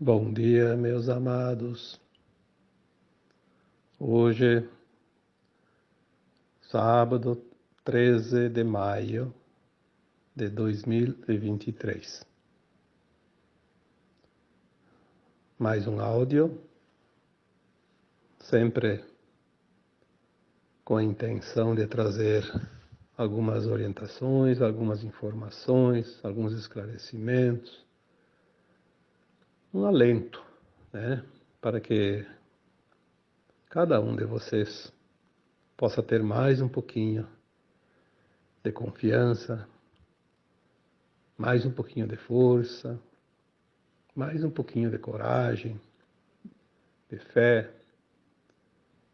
Bom dia, meus amados. Hoje, sábado 13 de maio de 2023. Mais um áudio, sempre com a intenção de trazer algumas orientações, algumas informações, alguns esclarecimentos, um alento, né, para que cada um de vocês possa ter mais um pouquinho de confiança, mais um pouquinho de força, mais um pouquinho de coragem, de fé,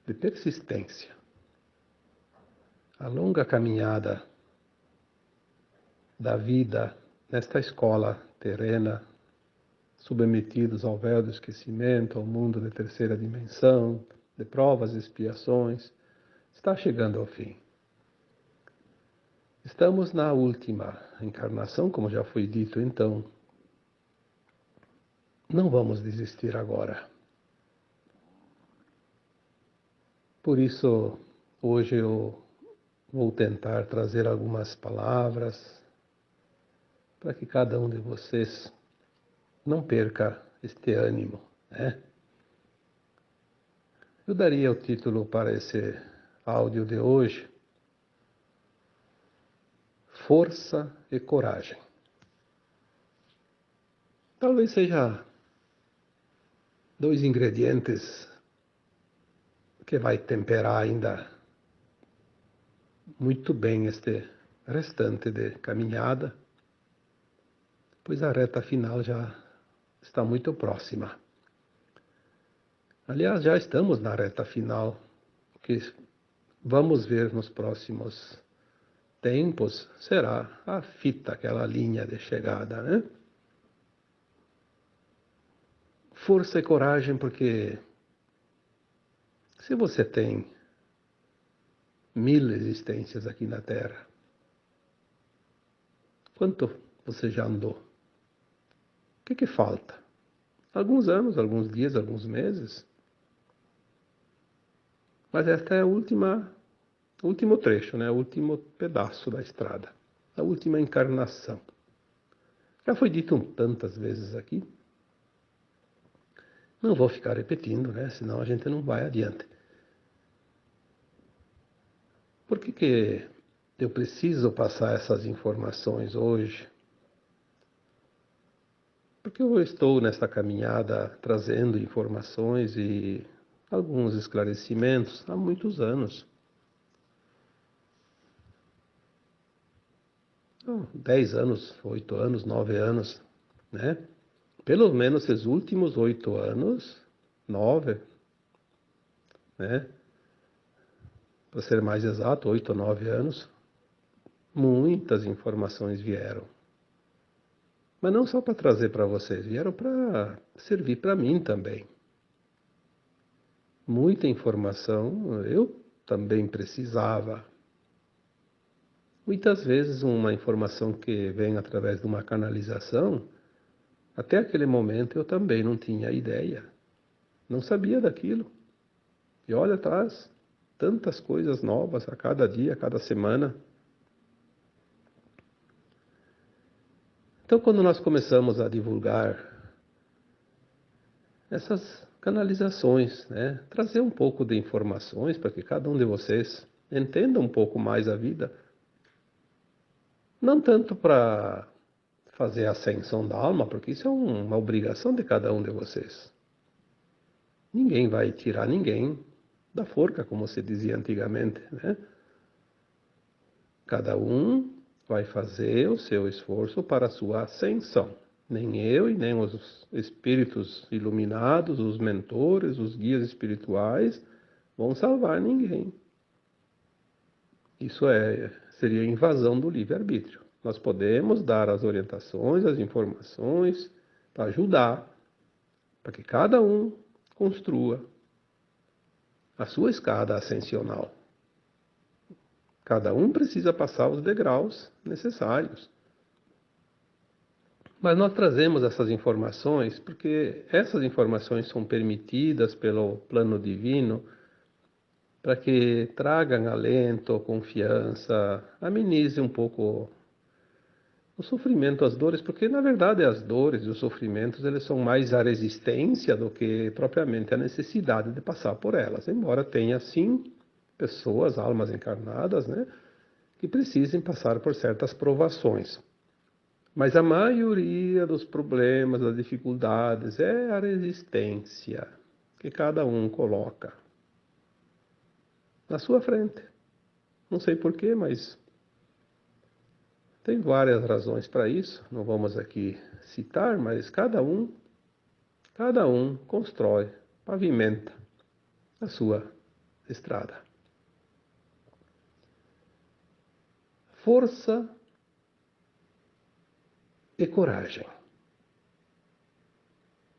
de persistência. A longa caminhada da vida nesta escola terrena, submetidos ao véu do esquecimento, ao mundo de terceira dimensão, de provas e expiações, está chegando ao fim. Estamos na última encarnação, como já foi dito, então não vamos desistir agora. Por isso, hoje eu vou tentar trazer algumas palavras para que cada um de vocês não perca este ânimo, né? Eu daria o título para esse áudio de hoje: Força e Coragem. Talvez seja dois ingredientes que vai temperar ainda muito bem este restante de caminhada, pois a reta final já está muito próxima. Aliás, já estamos na reta final, que vamos ver nos próximos tempos será a fita, aquela linha de chegada, né? Força e coragem, porque se você tem 1000 existências aqui na Terra, quanto você já andou? O que falta? Alguns anos, alguns dias, alguns meses? Mas esta é o último trecho, né? O último pedaço da estrada, a última encarnação. Já foi dito tantas vezes aqui, não vou ficar repetindo, né? Senão a gente não vai adiante. Por que eu preciso passar essas informações hoje? Porque eu estou nesta caminhada trazendo informações e alguns esclarecimentos há muitos anos. 10 anos, 8 anos, 9 anos, né? Pelo menos esses últimos 8 anos, 9, né? Para ser mais exato, 8 ou 9 anos, muitas informações vieram. Mas não só para trazer para vocês, vieram para servir para mim também. Muita informação eu também precisava. Muitas vezes uma informação que vem através de uma canalização, até aquele momento eu também não tinha ideia, não sabia daquilo. E olha atrás, tantas coisas novas a cada dia, a cada semana. Então, quando nós começamos a divulgar essas canalizações, né, trazer um pouco de informações para que cada um de vocês entenda um pouco mais a vida, não tanto para fazer a ascensão da alma, porque isso é uma obrigação de cada um de vocês. Ninguém vai tirar ninguém da forca, como se dizia antigamente, né? Cada um vai fazer o seu esforço para a sua ascensão. Nem eu e nem os espíritos iluminados, os mentores, os guias espirituais vão salvar ninguém. Isso seria invasão do livre-arbítrio. Nós podemos dar as orientações, as informações para ajudar, para que cada um construa a sua escada ascensional. Cada um precisa passar os degraus necessários. Mas nós trazemos essas informações porque essas informações são permitidas pelo plano divino para que tragam alento, confiança, amenize um pouco o sofrimento, as dores, porque na verdade as dores e os sofrimentos eles são mais a resistência do que propriamente a necessidade de passar por elas, embora tenha sim pessoas, almas encarnadas, né, que precisem passar por certas provações. Mas a maioria dos problemas, das dificuldades, é a resistência que cada um coloca na sua frente. Não sei porquê, mas tem várias razões para isso. Não vamos aqui citar, mas cada um constrói, pavimenta a sua estrada. Força e coragem.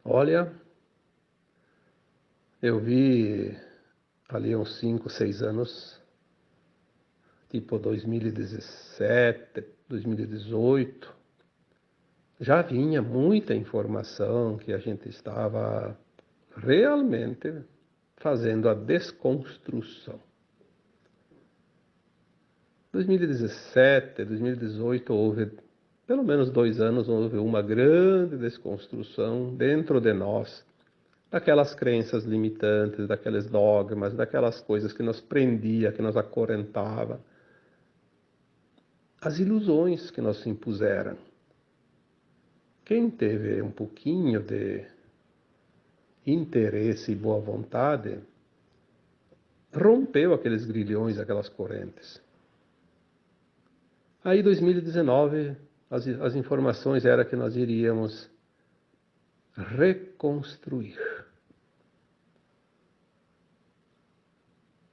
Olha, eu vi ali uns 5, 6 anos, tipo 2017, 2018, já vinha muita informação que a gente estava realmente fazendo a desconstrução. 2017, 2018 houve, pelo menos 2 anos, houve uma grande desconstrução dentro de nós, daquelas crenças limitantes, daqueles dogmas, daquelas coisas que nos prendia, que nos acorrentava, as ilusões que nos impuseram. Quem teve um pouquinho de interesse e boa vontade, rompeu aqueles grilhões, aquelas correntes. Aí, 2019, as informações eram que nós iríamos reconstruir.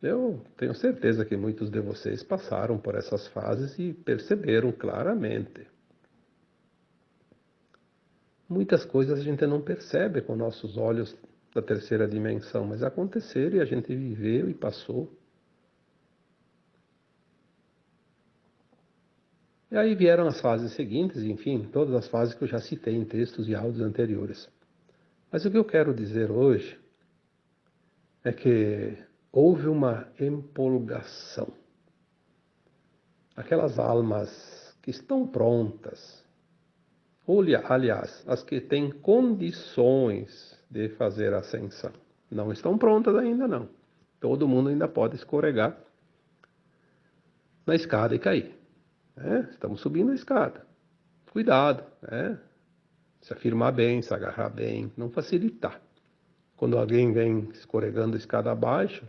Eu tenho certeza que muitos de vocês passaram por essas fases e perceberam claramente. Muitas coisas a gente não percebe com nossos olhos da terceira dimensão, mas aconteceram e a gente viveu e passou. E aí vieram as fases seguintes, enfim, todas as fases que eu já citei em textos e áudios anteriores. Mas o que eu quero dizer hoje é que houve uma empolgação. Aquelas almas que estão prontas, ou aliás, as que têm condições de fazer a ascensão, não estão prontas ainda não. Todo mundo ainda pode escorregar na escada e cair. Estamos subindo a escada. Cuidado, se afirmar bem, se agarrar bem, não facilitar. Quando alguém vem escorregando a escada abaixo,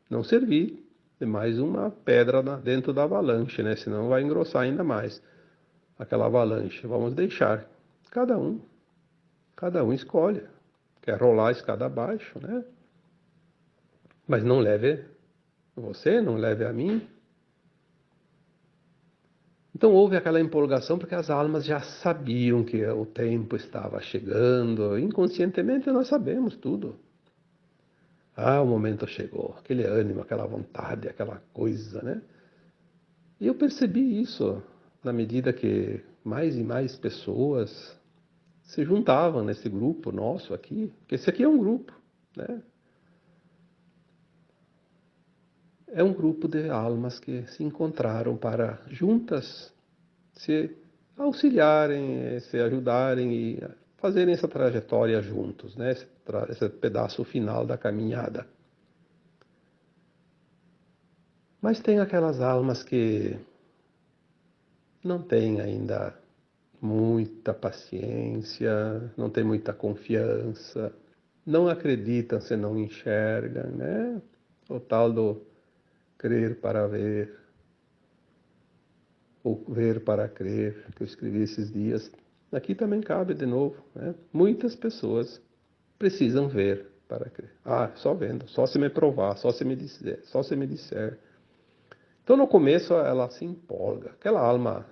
não servir de mais uma pedra dentro da avalanche, né? Senão vai engrossar ainda mais aquela avalanche. Vamos deixar cada um escolhe. Quer rolar a escada abaixo, né? Mas não leve você, não leve a mim. Então houve aquela empolgação porque as almas já sabiam que o tempo estava chegando. Inconscientemente nós sabemos tudo. Ah, o momento chegou, aquele ânimo, aquela vontade, aquela coisa, né? E eu percebi isso na medida que mais e mais pessoas se juntavam nesse grupo nosso aqui, porque esse aqui é um grupo, né? É um grupo de almas que se encontraram para juntas se auxiliarem, se ajudarem e fazerem essa trajetória juntos, né? Esse pedaço final da caminhada. Mas tem aquelas almas que não têm ainda muita paciência, não têm muita confiança, não acreditam se não enxergam, né? O tal do crer para ver, ou ver para crer, que eu escrevi esses dias. Aqui também cabe de novo, né? Muitas pessoas precisam ver para crer. Ah, só vendo, só se me provar, só se me disser, só se me disser. Então no começo ela se empolga. Aquela alma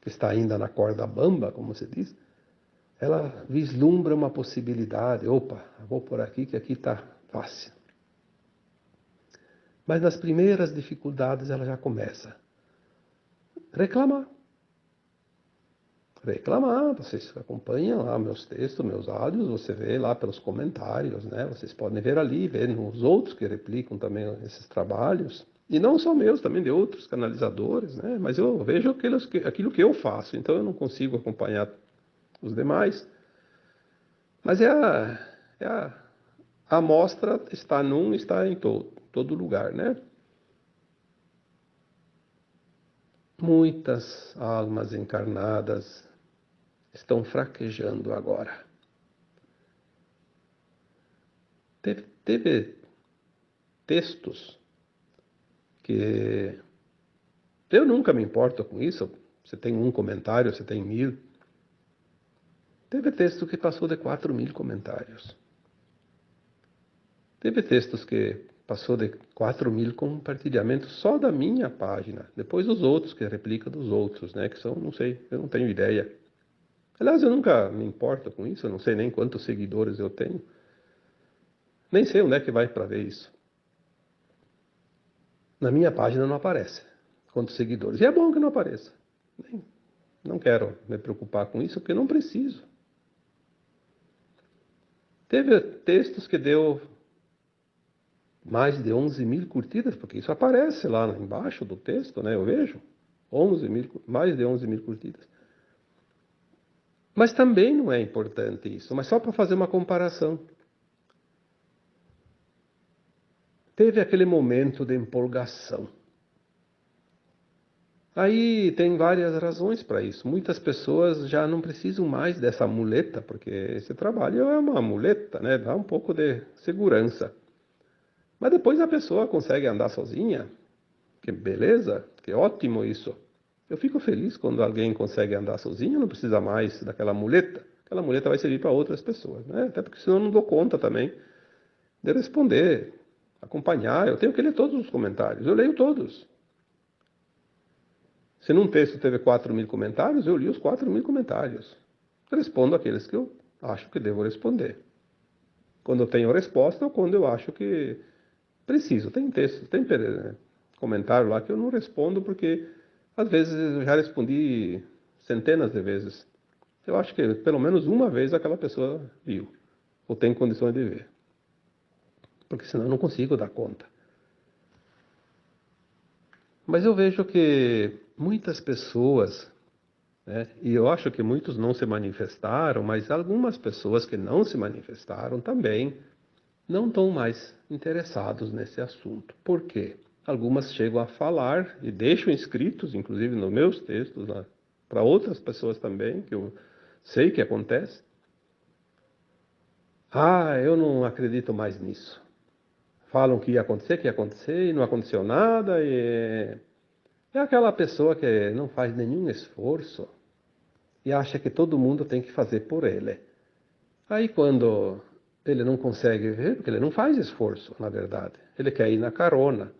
que está ainda na corda bamba, como se diz, ela vislumbra uma possibilidade. Opa, vou por aqui que aqui está fácil. Mas nas primeiras dificuldades ela já começa a reclamar. reclamar, vocês acompanham lá meus textos, meus áudios, você vê lá pelos comentários, né? Vocês podem ver ali, ver nos outros que replicam também esses trabalhos. E não só meus, também de outros canalizadores, né? Mas eu vejo aquilo que eu faço, então eu não consigo acompanhar os demais. Mas a amostra está em todo lugar, né? Muitas almas encarnadas estão fraquejando agora. Teve textos que eu nunca me importo com isso. Você tem um comentário, você tem 1000. Teve texto que passou de 4000 comentários. Teve textos que passou de 4000 compartilhamentos só da minha página. Depois os outros, que replica dos outros, né? Que são, não sei, eu não tenho ideia. Aliás, eu nunca me importo com isso, eu não sei nem quantos seguidores eu tenho. Nem sei onde é que vai para ver isso. Na minha página não aparece quantos seguidores. E é bom que não apareça. Não quero me preocupar com isso, porque não preciso. Teve textos que deu mais de 11.000 curtidas, porque isso aparece lá embaixo do texto, né? Eu vejo. Mais de 11.000 curtidas. Mas também não é importante isso, mas só para fazer uma comparação. Teve aquele momento de empolgação. Aí tem várias razões para isso. Muitas pessoas já não precisam mais dessa muleta, porque esse trabalho é uma muleta, né? Dá um pouco de segurança. Mas depois a pessoa consegue andar sozinha. Que beleza, que ótimo isso. Eu fico feliz quando alguém consegue andar sozinho, não precisa mais daquela muleta. Aquela muleta vai servir para outras pessoas, né? Até porque senão eu não dou conta também de responder, acompanhar. Eu tenho que ler todos os comentários, eu leio todos. Se num texto teve 4000 comentários, eu li os 4000 comentários. Respondo aqueles que eu acho que devo responder. Quando eu tenho resposta ou quando eu acho que preciso. Tem texto, tem comentário lá que eu não respondo porque às vezes eu já respondi centenas de vezes. Eu acho que pelo menos uma vez aquela pessoa viu ou tem condições de ver. Porque senão eu não consigo dar conta. Mas eu vejo que muitas pessoas, né, e eu acho que muitos não se manifestaram, mas algumas pessoas que não se manifestaram também não estão mais interessados nesse assunto. Por quê? Algumas chegam a falar e deixam escritos, inclusive nos meus textos, para outras pessoas também, que eu sei que acontece. Ah, eu não acredito mais nisso. Falam que ia acontecer e não aconteceu nada. E é aquela pessoa que não faz nenhum esforço e acha que todo mundo tem que fazer por ele. Aí quando ele não consegue ver, porque ele não faz esforço, na verdade, ele quer ir na carona.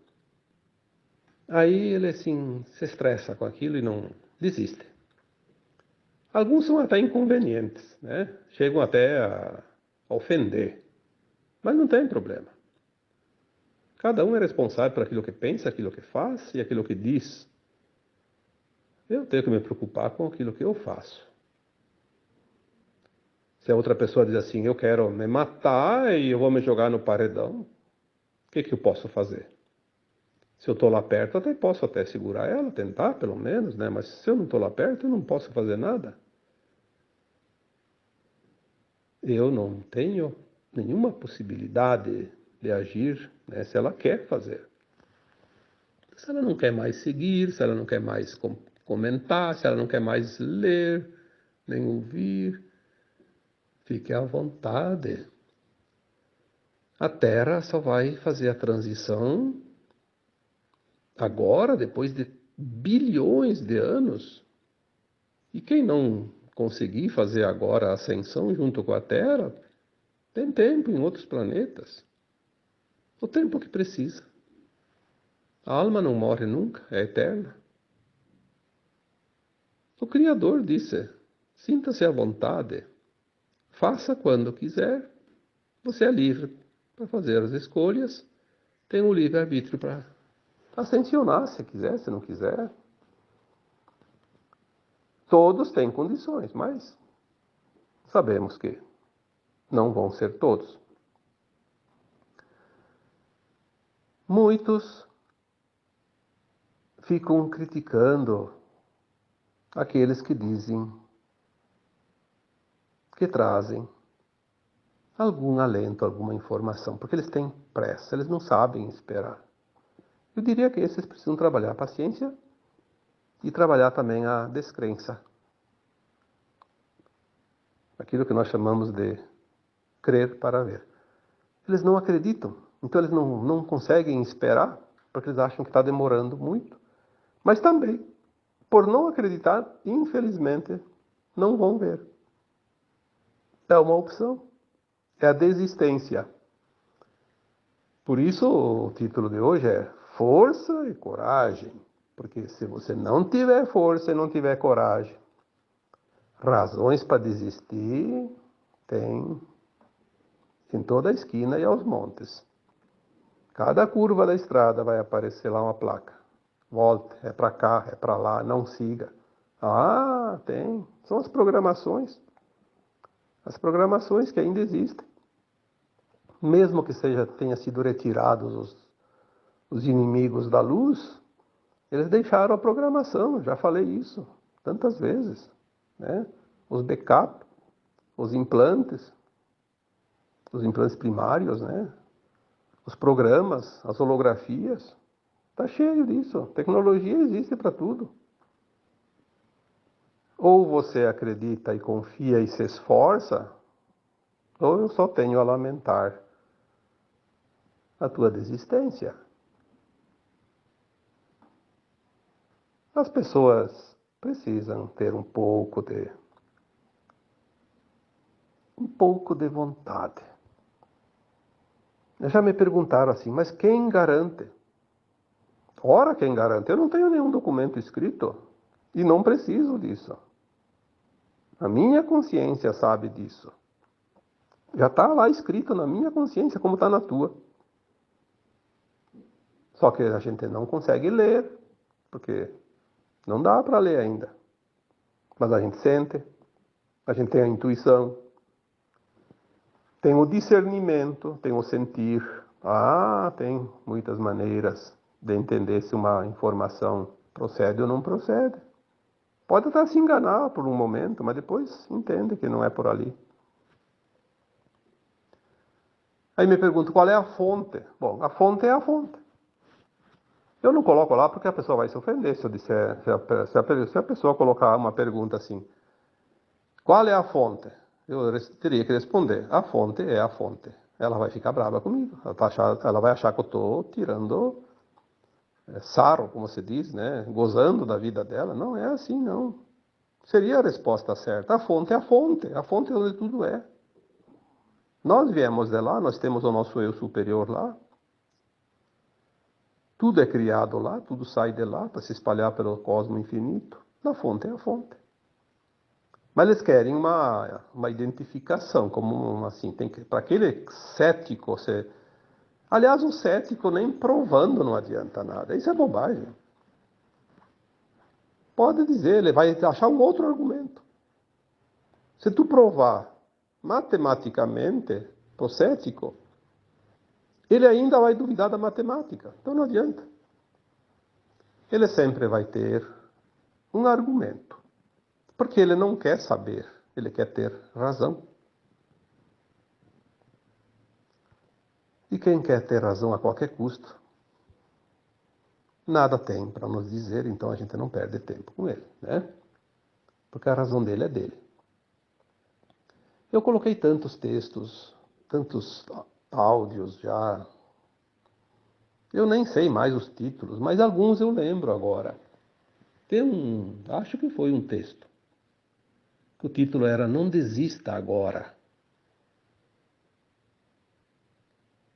Aí ele assim se estressa com aquilo e não desiste. Alguns são até inconvenientes, né? Chegam até a ofender, mas não tem problema. Cada um é responsável por aquilo que pensa, aquilo que faz e aquilo que diz. Eu tenho que me preocupar com aquilo que eu faço. Se a outra pessoa diz assim, eu quero me matar e eu vou me jogar no paredão, o que eu posso fazer? Se eu estou lá perto, eu posso até segurar ela, tentar pelo menos, né? Mas se eu não estou lá perto, eu não posso fazer nada. Eu não tenho nenhuma possibilidade de agir, né, se ela quer fazer. Se ela não quer mais seguir, se ela não quer mais comentar, se ela não quer mais ler, nem ouvir, fique à vontade. A Terra só vai fazer a transição agora, depois de bilhões de anos. E quem não conseguir fazer agora a ascensão junto com a Terra, tem tempo em outros planetas. O tempo que precisa. A alma não morre nunca, é eterna. O Criador disse, sinta-se à vontade, faça quando quiser, você é livre para fazer as escolhas, tem o livre-arbítrio para ascensionar se quiser, se não quiser. Todos têm condições, mas sabemos que não vão ser todos. Muitos ficam criticando aqueles que dizem, que trazem algum alento, alguma informação, porque eles têm pressa, eles não sabem esperar. Eu diria que esses precisam trabalhar a paciência e trabalhar também a descrença. Aquilo que nós chamamos de crer para ver. Eles não acreditam, então eles não conseguem esperar, porque eles acham que está demorando muito. Mas também, por não acreditar, infelizmente, não vão ver. É uma opção. É a desistência. Por isso o título de hoje é Força e Coragem. Porque se você não tiver força e não tiver coragem, razões para desistir tem em toda a esquina e aos montes. Cada curva da estrada vai aparecer lá uma placa. Volte, é para cá, é para lá, não siga. Ah, tem. São as programações. As programações que ainda existem. Mesmo que tenha sido retirados os inimigos da luz, eles deixaram a programação, já falei isso tantas vezes, né? Os backup, os implantes primários, né? Os programas, as holografias, tá cheio disso. Tecnologia existe para tudo. Ou você acredita e confia e se esforça, ou eu só tenho a lamentar a tua desistência. As pessoas precisam ter um pouco de vontade. Já me perguntaram assim, mas quem garante? Ora, quem garante? Eu não tenho nenhum documento escrito e não preciso disso. A minha consciência sabe disso. Já está lá escrito na minha consciência como está na tua. Só que a gente não consegue ler, porque não dá para ler ainda. Mas a gente sente, a gente tem a intuição, tem o discernimento, tem o sentir. Ah, tem muitas maneiras de entender se uma informação procede ou não procede. Pode até se enganar por um momento, mas depois entende que não é por ali. Aí me pergunto, qual é a fonte? Bom, a fonte é a fonte. Eu não coloco lá porque a pessoa vai se ofender se eu disser, se a pessoa colocar uma pergunta assim, qual é a fonte? Eu teria que responder, a fonte é a fonte. Ela vai ficar brava comigo, ela vai achar que eu estou tirando sarro, como se diz, né? Gozando da vida dela. Não é assim, não. Seria a resposta certa. A fonte é a fonte é onde tudo é. Nós viemos de lá, nós temos o nosso eu superior lá. Tudo é criado lá, tudo sai de lá para se espalhar pelo cosmos infinito. A fonte é a fonte. Mas eles querem uma identificação, como assim, tem que, para aquele cético, aliás, o cético nem provando não adianta nada, isso é bobagem. Pode dizer, ele vai achar um outro argumento. Se tu provar matematicamente pro cético, ele ainda vai duvidar da matemática, então não adianta. Ele sempre vai ter um argumento, porque ele não quer saber, ele quer ter razão. E quem quer ter razão a qualquer custo, nada tem para nos dizer, então a gente não perde tempo com ele, né? Porque a razão dele é dele. Eu coloquei tantos textos, tantos áudios já. Eu nem sei mais os títulos, mas alguns eu lembro agora. Acho que foi um texto. O título era Não Desista Agora.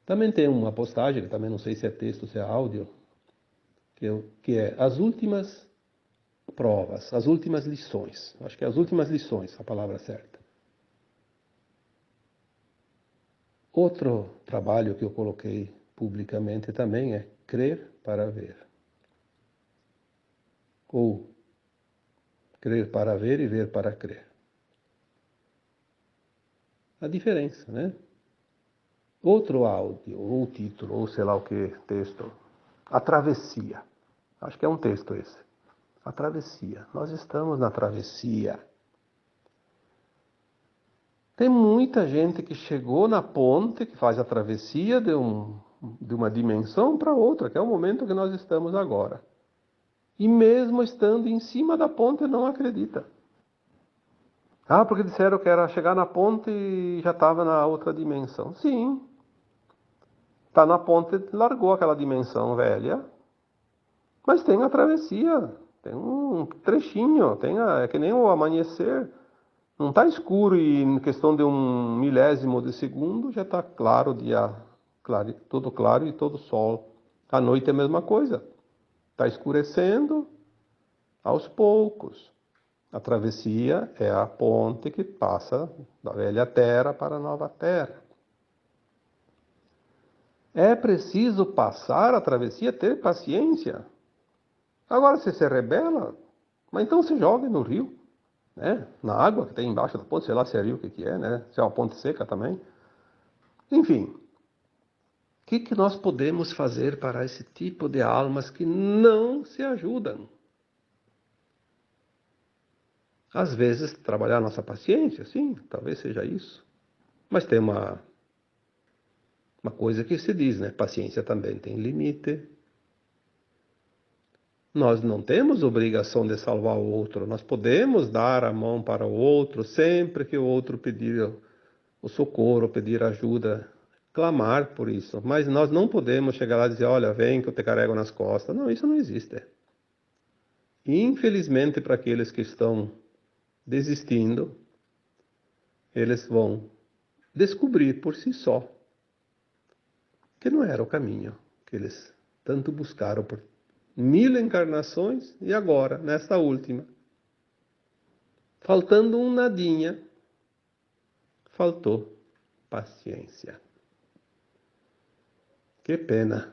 Também tem uma postagem, que também não sei se é texto ou se é áudio, que é As Últimas Provas, As Últimas Lições. Acho que é As Últimas Lições, a palavra certa. Outro trabalho que eu coloquei publicamente também é Crer para Ver. Ou Crer para ver e ver para crer. A diferença, né? Outro áudio, ou título, ou sei lá o que, texto. A travessia. Acho que é um texto esse. A travessia. Nós estamos na travessia. Tem muita gente que chegou na ponte, que faz a travessia de uma dimensão para outra, que é o momento que nós estamos agora. E mesmo estando em cima da ponte, não acredita. Ah, porque disseram que era chegar na ponte e já estava na outra dimensão. Sim, está na ponte, largou aquela dimensão velha, mas tem a travessia, tem um trechinho, é que nem o amanhecer. Não está escuro e em questão de um milésimo de segundo já está claro, dia claro, todo claro e todo sol. À noite é a mesma coisa. Está escurecendo aos poucos. A travessia é a ponte que passa da velha terra para a nova terra. É preciso passar a travessia, ter paciência. Agora, se você rebela, mas então se jogue no rio, né? Na água que tem embaixo da ponte, sei lá se é rio, o que é, né? Se é uma ponte seca também. Enfim, o que nós podemos fazer para esse tipo de almas que não se ajudam? Às vezes, trabalhar nossa paciência, sim, talvez seja isso. Mas tem uma coisa que se diz, né? Paciência também tem limite. Nós não temos obrigação de salvar o outro. Nós podemos dar a mão para o outro sempre que o outro pedir o socorro, pedir ajuda, clamar por isso. Mas nós não podemos chegar lá e dizer, olha, vem que eu te carrego nas costas. Não, isso não existe. Infelizmente, para aqueles que estão desistindo, eles vão descobrir por si só que não era o caminho que eles tanto buscaram por 1000 encarnações e agora, nesta última, faltando um nadinha, faltou paciência. Que pena.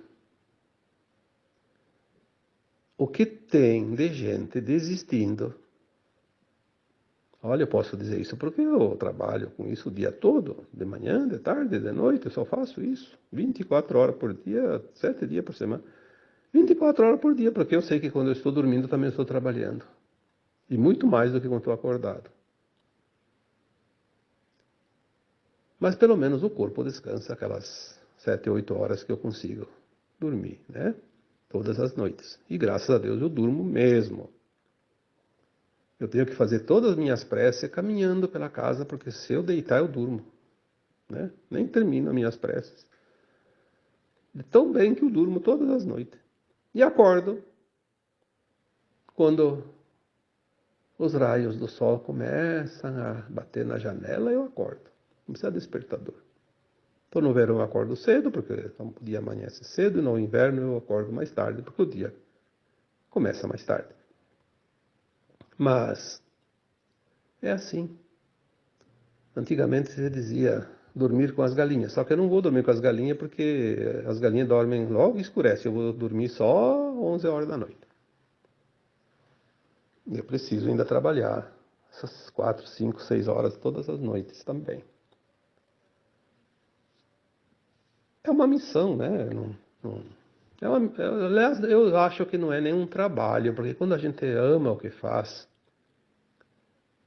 O que tem de gente desistindo? Olha, eu posso dizer isso porque eu trabalho com isso o dia todo, de manhã, de tarde, de noite, eu só faço isso. 24 horas por dia, 7 dias por semana. 24 horas por dia, porque eu sei que quando eu estou dormindo também estou trabalhando. E muito mais do que quando estou acordado. Mas pelo menos o corpo descansa aquelas 7, 8 horas que eu consigo dormir, né? Todas as noites. E graças a Deus eu durmo mesmo. Eu tenho que fazer todas as minhas preces caminhando pela casa, porque se eu deitar eu durmo, né? Nem termino as minhas preces. De tão bem que eu durmo todas as noites. E acordo quando os raios do sol começam a bater na janela, eu acordo. Não precisa de despertador. Então no verão eu acordo cedo, porque o dia amanhece cedo, e no inverno eu acordo mais tarde, porque o dia começa mais tarde. Mas é assim. Antigamente se dizia dormir com as galinhas, só que eu não vou dormir com as galinhas porque as galinhas dormem logo e escurece, eu vou dormir só 11 horas da noite. E eu preciso ainda trabalhar essas 4, 5, 6 horas todas as noites também. É uma missão, né? Aliás, eu acho que não é nenhum trabalho, porque quando a gente ama o que faz,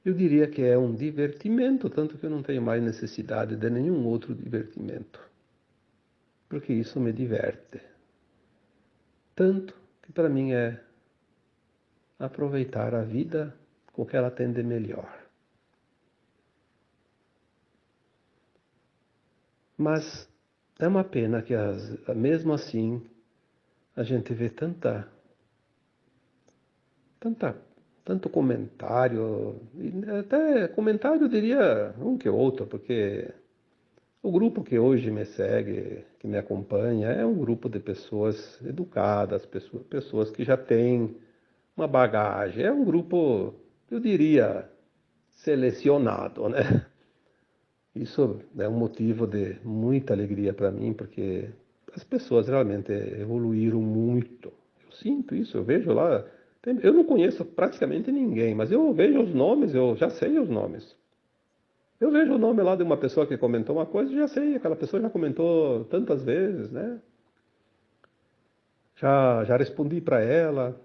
eu diria que é um divertimento, tanto que eu não tenho mais necessidade de nenhum outro divertimento. Porque isso me diverte. Tanto que para mim é aproveitar a vida com o que ela tem de melhor. Mas é uma pena que mesmo assim a gente vê tanto comentário, e até comentário eu diria um que outro, porque o grupo que hoje me segue, que me acompanha, é um grupo de pessoas educadas, pessoas que já têm uma bagagem. É um grupo, eu diria, selecionado, né? Isso é um motivo de muita alegria para mim, porque as pessoas realmente evoluíram muito. Eu sinto isso, eu vejo lá Eu não conheço praticamente ninguém, mas eu vejo os nomes, eu já sei os nomes. Eu vejo o nome lá de uma pessoa que comentou uma coisa, já sei, aquela pessoa já comentou tantas vezes, né? Já respondi para ela.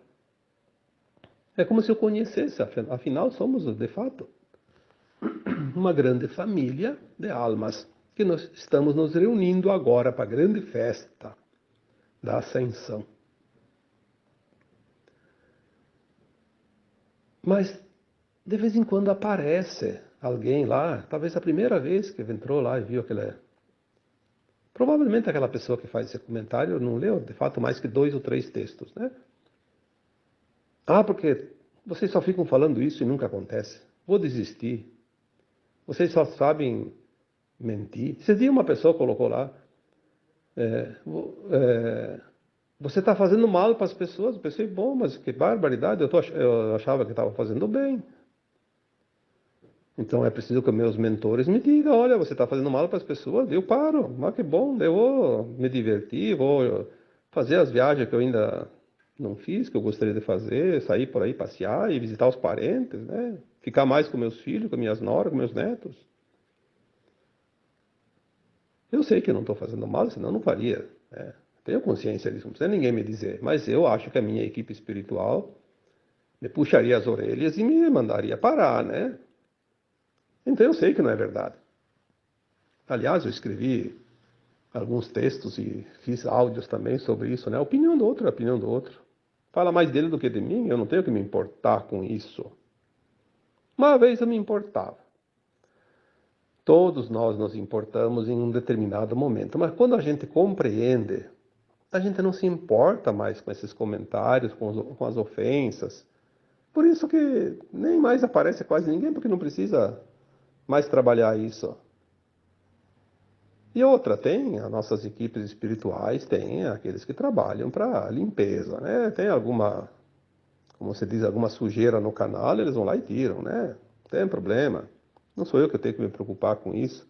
É como se eu conhecesse, afinal somos, de fato, uma grande família de almas que nós estamos nos reunindo agora para a grande festa da Ascensão. Mas de vez em quando aparece alguém lá, talvez a primeira vez que entrou lá e viu aquele. Provavelmente aquela pessoa que faz esse comentário não leu, de fato, mais que 2 ou 3 textos, né? Ah, porque vocês só ficam falando isso e nunca acontece. Vou desistir. Vocês só sabem mentir. Esse dia uma pessoa colocou lá, é, é, você está fazendo mal para as pessoas. Eu pensei, bom, mas que barbaridade, eu achava que estava fazendo bem. Então é preciso que meus mentores me digam, olha, você está fazendo mal para as pessoas, eu paro, mas que bom, eu vou me divertir, vou fazer as viagens que eu ainda não fiz, que eu gostaria de fazer, sair por aí passear e visitar os parentes, né? Ficar mais com meus filhos, com minhas noras, com meus netos. Eu sei que eu não estou fazendo mal, senão eu não faria, né? Tenho consciência disso, não precisa ninguém me dizer, mas eu acho que a minha equipe espiritual me puxaria as orelhas e me mandaria parar, né? Então eu sei que não é verdade. Aliás, eu escrevi alguns textos e fiz áudios também sobre isso, né? A opinião do outro é a opinião do outro. Fala mais dele do que de mim, eu não tenho que me importar com isso. Uma vez eu me importava. Todos nós nos importamos em um determinado momento, mas quando a gente compreende, a gente não se importa mais com esses comentários, com as ofensas. Por isso que nem mais aparece quase ninguém, porque não precisa mais trabalhar isso. E outra, tem as nossas equipes espirituais, tem aqueles que trabalham para limpeza, né? Tem alguma, como você diz, alguma sujeira no canal, eles vão lá e tiram, né? Não tem problema. Não sou eu que tenho que me preocupar com isso.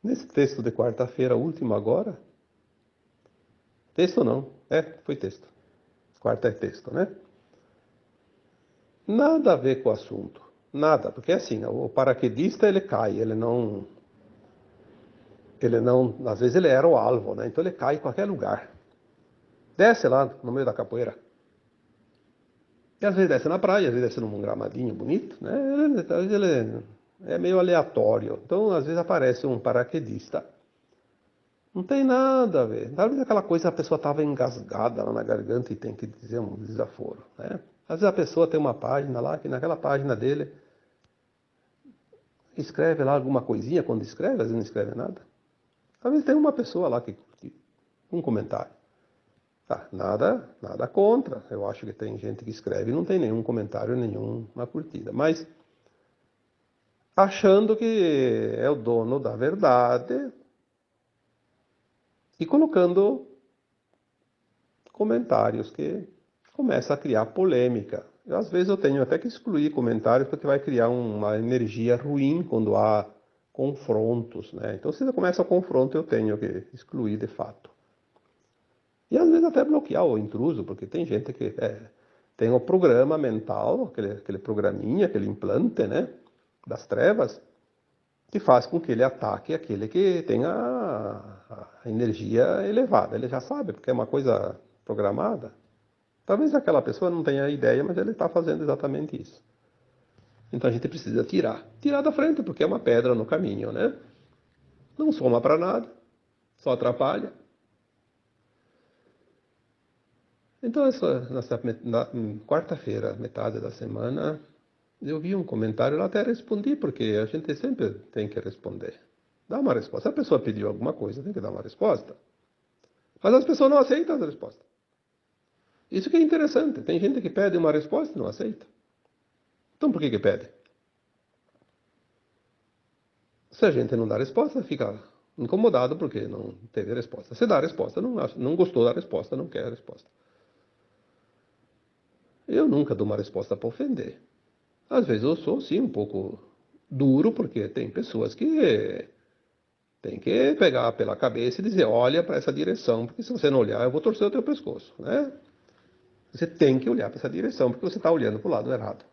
Nesse texto de quarta-feira, último agora, texto não, foi texto. Quarta é texto, né? Nada a ver com o assunto. Nada, porque assim, o paraquedista ele cai, às vezes ele era o alvo, né? Então ele cai em qualquer lugar. Desce lá no meio da capoeira. E às vezes desce na praia, às vezes desce num gramadinho bonito, né? Às vezes ele é meio aleatório. Então, às vezes aparece um paraquedista. Não tem nada a ver. Talvez aquela coisa a pessoa estava engasgada lá na garganta e tem que dizer um desaforo, né? Às vezes a pessoa tem uma página lá, que naquela página dele escreve lá alguma coisinha quando escreve, às vezes não escreve nada. Às vezes tem uma pessoa lá que curte um comentário. Tá, nada contra. Eu acho que tem gente que escreve e não tem nenhum comentário, nenhuma curtida. Mas achando que é o dono da verdade e colocando comentários que começa a criar polêmica. Às vezes eu tenho até que excluir comentários porque vai criar uma energia ruim quando há confrontos, né? Então se começa o confronto eu tenho que excluir de fato. E às vezes até bloquear o intruso, porque tem gente que tem o programa mental, aquele programinha, aquele implante, né, das trevas, que faz com que ele ataque aquele que tem a energia elevada. Ele já sabe, porque é uma coisa programada. Talvez aquela pessoa não tenha ideia, mas ele está fazendo exatamente isso. Então a gente precisa tirar da frente, porque é uma pedra no caminho, né? Não soma para nada, só atrapalha. Então, na quarta-feira, metade da semana, eu vi um comentário, eu até respondi, porque a gente sempre tem que responder. Dá uma resposta. Se a pessoa pediu alguma coisa, tem que dar uma resposta. Mas as pessoas não aceitam as respostas. Isso que é interessante. Tem gente que pede uma resposta e não aceita. Então, por que pede? Se a gente não dá resposta, fica incomodado porque não teve resposta. Se dá a resposta, não gostou da resposta, não quer a resposta. Eu nunca dou uma resposta para ofender. Às vezes eu sou, sim, um pouco duro, porque tem pessoas que Tem que pegar pela cabeça e dizer, olha para essa direção, porque se você não olhar, eu vou torcer o teu pescoço, né? Você tem que olhar para essa direção, porque você está olhando para o lado errado.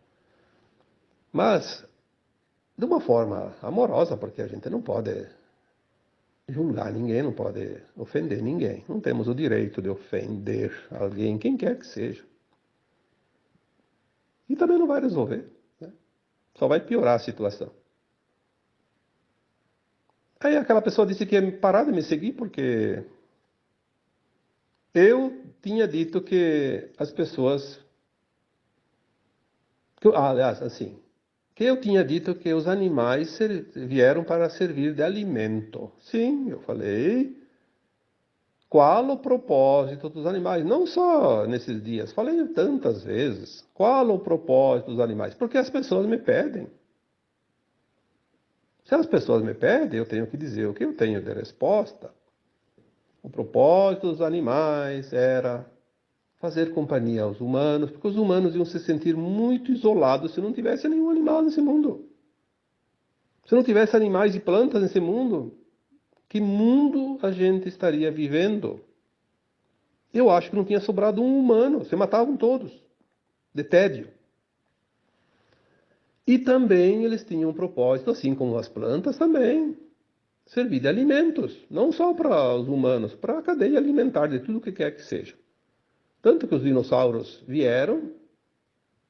Mas, de uma forma amorosa, porque a gente não pode julgar ninguém, não pode ofender ninguém. Não temos o direito de ofender alguém, quem quer que seja. E também não vai resolver, né? Só vai piorar a situação. Aí aquela pessoa disse que ia parar de me seguir porque eu tinha dito que as pessoas... aliás, assim, que eu tinha dito que os animais vieram para servir de alimento. Sim, eu falei. Qual o propósito dos animais? Não só nesses dias, falei tantas vezes. Qual o propósito dos animais? Porque as pessoas me pedem. Se as pessoas me pedem, eu tenho que dizer o que eu tenho de resposta. O propósito dos animais era fazer companhia aos humanos, porque os humanos iam se sentir muito isolados se não tivesse nenhum animal nesse mundo. Se não tivesse animais e plantas nesse mundo, que mundo a gente estaria vivendo? Eu acho que não tinha sobrado um humano, se matavam todos, de tédio. E também eles tinham um propósito, assim como as plantas também, servir de alimentos, não só para os humanos, para a cadeia alimentar de tudo que quer que seja. Tanto que os dinossauros vieram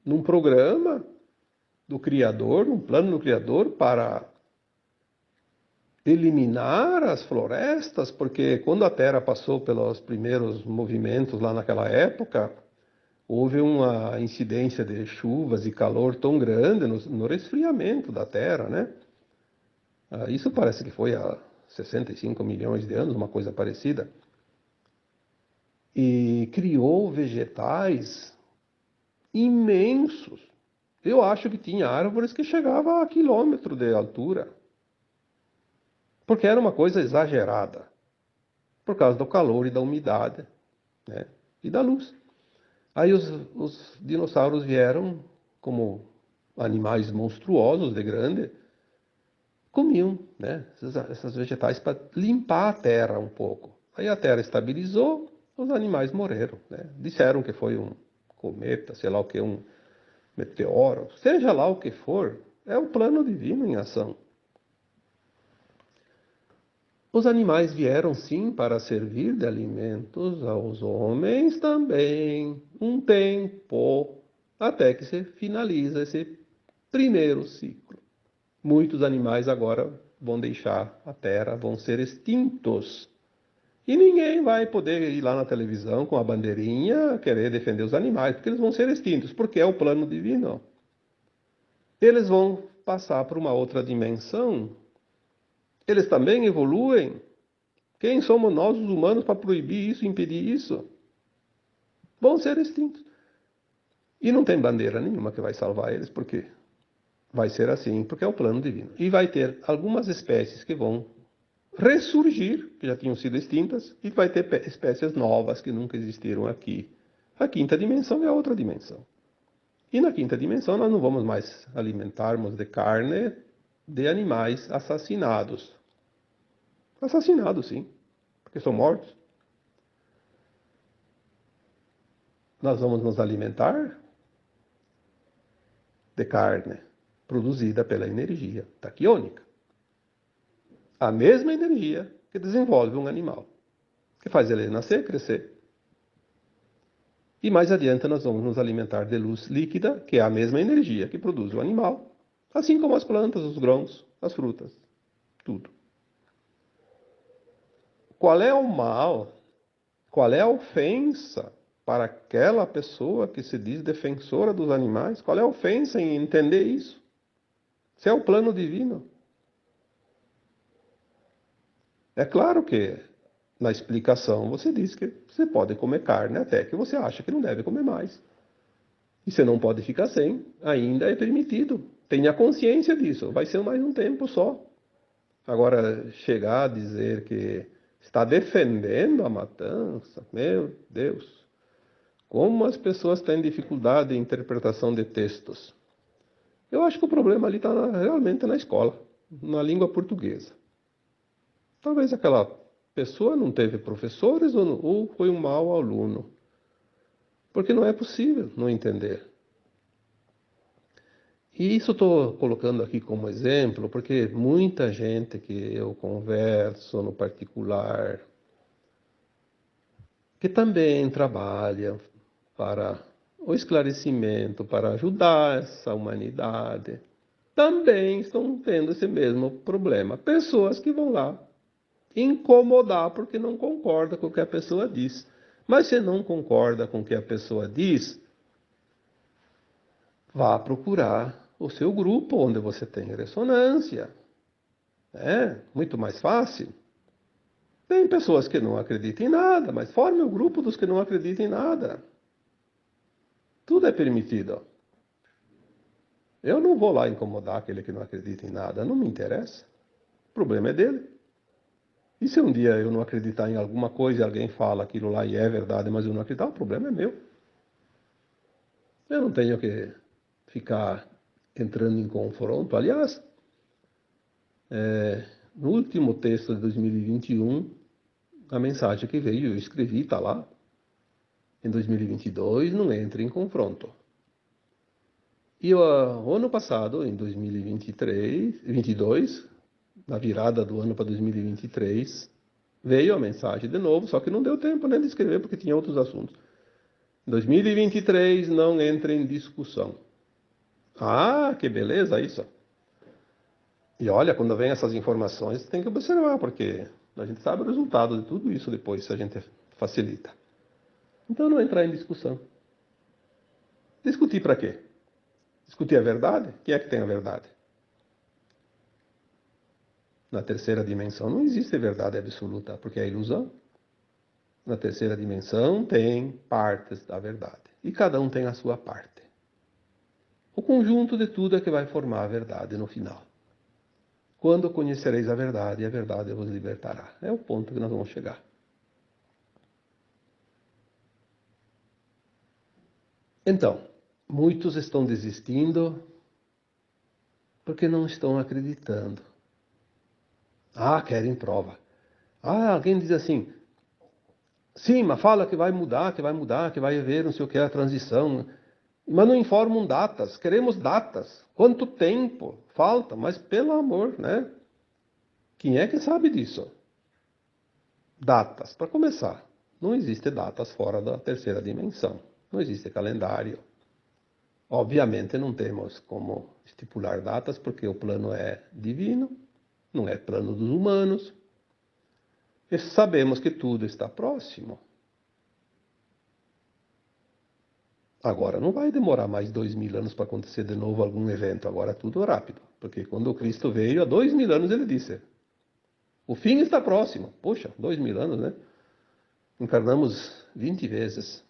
num programa do Criador, num plano do Criador, para eliminar as florestas, porque quando a Terra passou pelos primeiros movimentos lá naquela época, houve uma incidência de chuvas e calor tão grande no resfriamento da Terra, né? Isso parece que foi há 65 milhões de anos, uma coisa parecida. E criou vegetais imensos. Eu acho que tinha árvores que chegavam a quilômetro de altura. Porque era uma coisa exagerada. Por causa do calor e da umidade, né? E da luz. Aí os dinossauros vieram como animais monstruosos de grande, comiam, né, essas vegetais para limpar a terra um pouco. Aí a terra estabilizou, os animais morreram, né? Disseram que foi um cometa, sei lá o que, um meteoro, seja lá o que for, é o plano divino em ação. Os animais vieram sim para servir de alimentos aos homens também, um tempo, até que se finaliza esse primeiro ciclo. Muitos animais agora vão deixar a Terra, vão ser extintos. E ninguém vai poder ir lá na televisão com a bandeirinha querer defender os animais, porque eles vão ser extintos, porque é o plano divino. Eles vão passar para uma outra dimensão. Eles também evoluem. Quem somos nós, os humanos, para proibir isso, impedir isso? Vão ser extintos. E não tem bandeira nenhuma que vai salvar eles, porque vai ser assim, porque é o plano divino. E vai ter algumas espécies que vão ressurgir, que já tinham sido extintas, e vai ter espécies novas que nunca existiram aqui. A quinta dimensão é a outra dimensão. E na quinta dimensão nós não vamos mais alimentarmos de carne de animais assassinados. Assassinados, sim, porque são mortos. Nós vamos nos alimentar de carne produzida pela energia taquiônica. A mesma energia que desenvolve um animal, que faz ele nascer, crescer. E mais adiante nós vamos nos alimentar de luz líquida, que é a mesma energia que produz o animal, assim como as plantas, os grãos, as frutas, tudo. Qual é o mal? Qual é a ofensa para aquela pessoa que se diz defensora dos animais? Qual é a ofensa em entender isso? Se é o plano divino. É claro que na explicação você diz que você pode comer carne até que você acha que não deve comer mais. E você não pode ficar sem, ainda é permitido. Tenha consciência disso, vai ser mais um tempo só. Agora, chegar a dizer que está defendendo a matança, meu Deus, como as pessoas têm dificuldade em interpretação de textos. Eu acho que o problema ali está realmente na escola, na língua portuguesa. Talvez aquela pessoa não teve professores ou foi um mau aluno. Porque não é possível não entender. E isso estou colocando aqui como exemplo, porque muita gente que eu converso no particular, que também trabalha para o esclarecimento, para ajudar essa humanidade, também estão tendo esse mesmo problema. Pessoas que vão lá incomodar porque não concorda com o que a pessoa diz. Mas se não concorda com o que a pessoa diz, vá procurar o seu grupo onde você tem ressonância. É muito mais fácil. Tem pessoas que não acreditam em nada, mas forme o grupo dos que não acreditam em nada. Tudo é permitido. Eu não vou lá incomodar aquele que não acredita em nada, não me interessa. O problema é dele. E se um dia eu não acreditar em alguma coisa e alguém fala aquilo lá e é verdade, mas eu não acreditar, o problema é meu. Eu não tenho que ficar entrando em confronto. Aliás, no último texto de 2021, a mensagem que veio, eu escrevi, está lá. Em 2022, não entre em confronto. E o ano passado, em 2023, 22, na virada do ano para 2023, veio a mensagem de novo, só que não deu tempo nem de escrever porque tinha outros assuntos. 2023, não entre em discussão. Ah, que beleza isso. E olha, quando vem essas informações, tem que observar, porque a gente sabe o resultado de tudo isso depois, se a gente facilita. Então, não entrar em discussão. Discutir para quê? Discutir a verdade? Quem é que tem a verdade? Na terceira dimensão não existe verdade absoluta, porque é ilusão. Na terceira dimensão tem partes da verdade. E cada um tem a sua parte. O conjunto de tudo é que vai formar a verdade no final. Quando conhecereis a verdade vos libertará. É o ponto que nós vamos chegar. Então, muitos estão desistindo porque não estão acreditando. Ah, querem prova. Ah, alguém diz assim, sim, mas fala que vai mudar, que vai haver não sei o que, a transição. Mas não informam datas, queremos datas. Quanto tempo falta? Mas pelo amor, né? Quem é que sabe disso? Datas, para começar. Não existe datas fora da terceira dimensão. Não existe calendário. Obviamente não temos como estipular datas, porque o plano é divino, não é plano dos humanos. E sabemos que tudo está próximo. Agora, não vai demorar mais 2000 anos para acontecer de novo algum evento. Agora tudo rápido. Porque quando o Cristo veio, há 2000 anos ele disse, o fim está próximo. Poxa, 2000 anos, né? Encarnamos 20 vezes,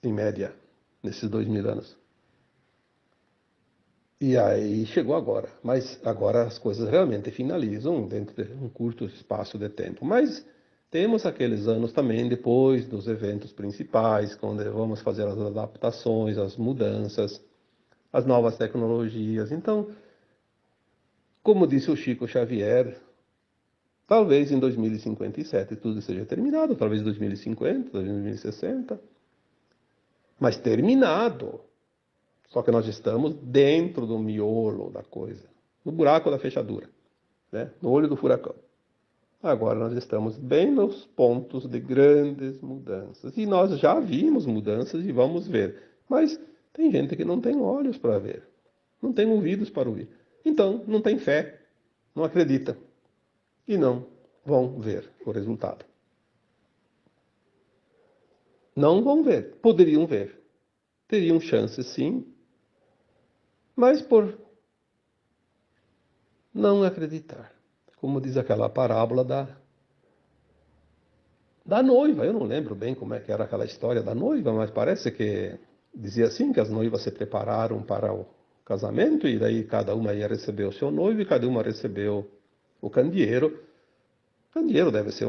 em média, nesses 2000 anos. E aí chegou agora. Mas agora as coisas realmente finalizam dentro de um curto espaço de tempo. Mas temos aqueles anos também depois dos eventos principais, quando vamos fazer as adaptações, as mudanças, as novas tecnologias. Então, como disse o Chico Xavier, talvez em 2057 tudo seja terminado, talvez em 2050, 2060, mas terminado. Só que nós estamos dentro do miolo da coisa, no buraco da fechadura, né? No olho do furacão. Agora nós estamos bem nos pontos de grandes mudanças. E nós já vimos mudanças e vamos ver. Mas tem gente que não tem olhos para ver, não tem ouvidos para ouvir. Então, não tem fé, não acredita e não vão ver o resultado. Não vão ver, poderiam ver. Teriam chance sim, mas por não acreditar. Como diz aquela parábola da noiva. Eu não lembro bem como é que era aquela história da noiva, mas parece que dizia assim que as noivas se prepararam para o casamento e daí cada uma ia receber o seu noivo e cada uma recebeu o candeeiro. O candeeiro deve ser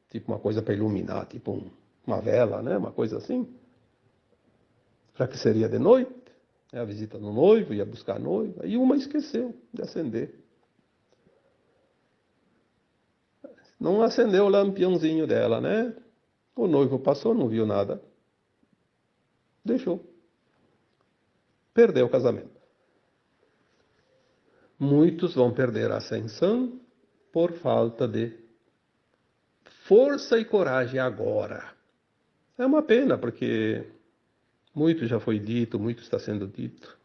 tipo uma coisa para iluminar, tipo uma vela, né? Uma coisa assim. Já que seria de noite, né? A visita do noivo, ia buscar a noiva, e uma esqueceu de acender. não acendeu o lampiãozinho dela, né? O noivo passou, não viu nada. Deixou. Perdeu o casamento. Muitos vão perder a ascensão por falta de força e coragem agora. É uma pena, porque muito já foi dito, muito está sendo dito.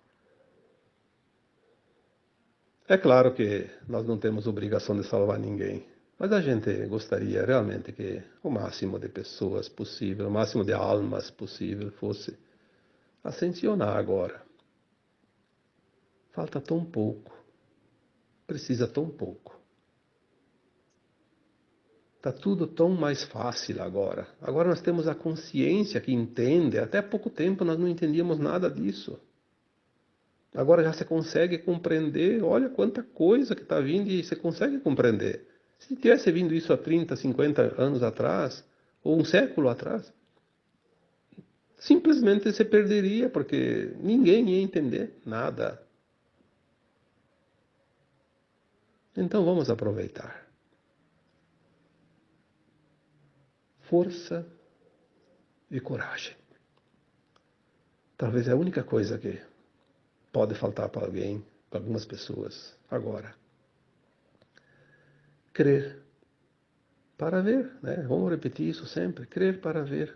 É claro que nós não temos obrigação de salvar ninguém, mas a gente gostaria realmente que o máximo de pessoas possível, o máximo de almas possível fosse ascensionar agora. Falta tão pouco, precisa tão pouco. Está tudo tão mais fácil agora. Agora nós temos a consciência que entende. Até há pouco tempo nós não entendíamos nada disso. Agora já se consegue compreender. Olha quanta coisa que está vindo e você consegue compreender. Se tivesse vindo isso há 30, 50 anos atrás, ou um século atrás, simplesmente você perderia, porque ninguém ia entender nada. Então vamos aproveitar. Força e coragem. Talvez é a única coisa que pode faltar para alguém, para algumas pessoas, agora. Crer para ver, né? Vamos repetir isso sempre. Crer para ver.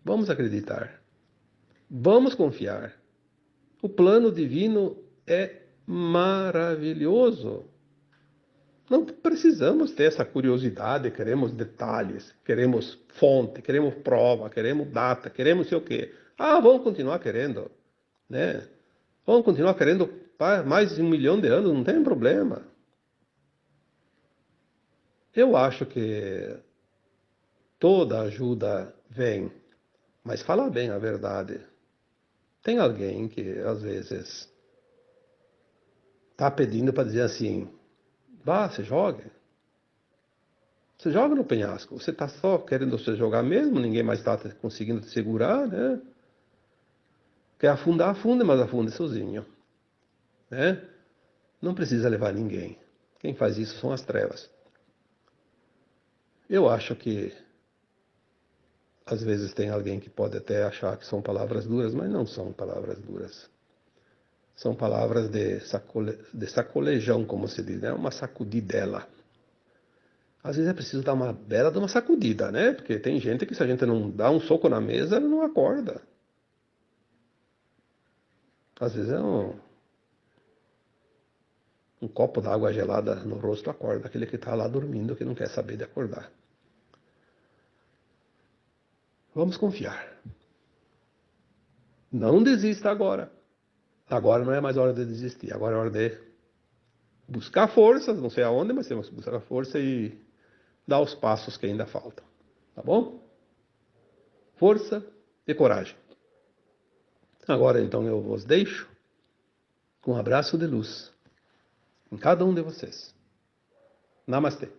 Vamos acreditar. Vamos confiar. O plano divino é maravilhoso. Não precisamos ter essa curiosidade, queremos detalhes, queremos fonte, queremos prova, queremos data, queremos sei o quê. Ah, vamos continuar querendo, né? Vamos continuar querendo mais de 1 milhão de anos, não tem problema. Eu acho que toda ajuda vem, mas falar bem a verdade. Tem alguém que às vezes está pedindo para dizer assim, vá, se jogue. Você joga no penhasco. Você está só querendo se jogar mesmo, ninguém mais está conseguindo te segurar, né? Quer afundar, afunde, mas afunde sozinho, né? Não precisa levar ninguém. Quem faz isso são as trevas. Eu acho que às vezes tem alguém que pode até achar que são palavras duras, mas não são palavras duras. São palavras de sacolejão, como se diz, né? Uma sacudidela. Às vezes é preciso dar uma bela de uma sacudida, né? Porque tem gente que se a gente não dá um soco na mesa, ela não acorda. Às vezes é um copo d'água gelada no rosto acorda aquele que está lá dormindo, que não quer saber de acordar. Vamos confiar. Não desista agora. Agora não é mais hora de desistir. Agora é hora de buscar forças, não sei aonde, mas temos que buscar força e dar os passos que ainda faltam. Tá bom? Força e coragem. Agora então eu vos deixo com um abraço de luz em cada um de vocês. Namastê.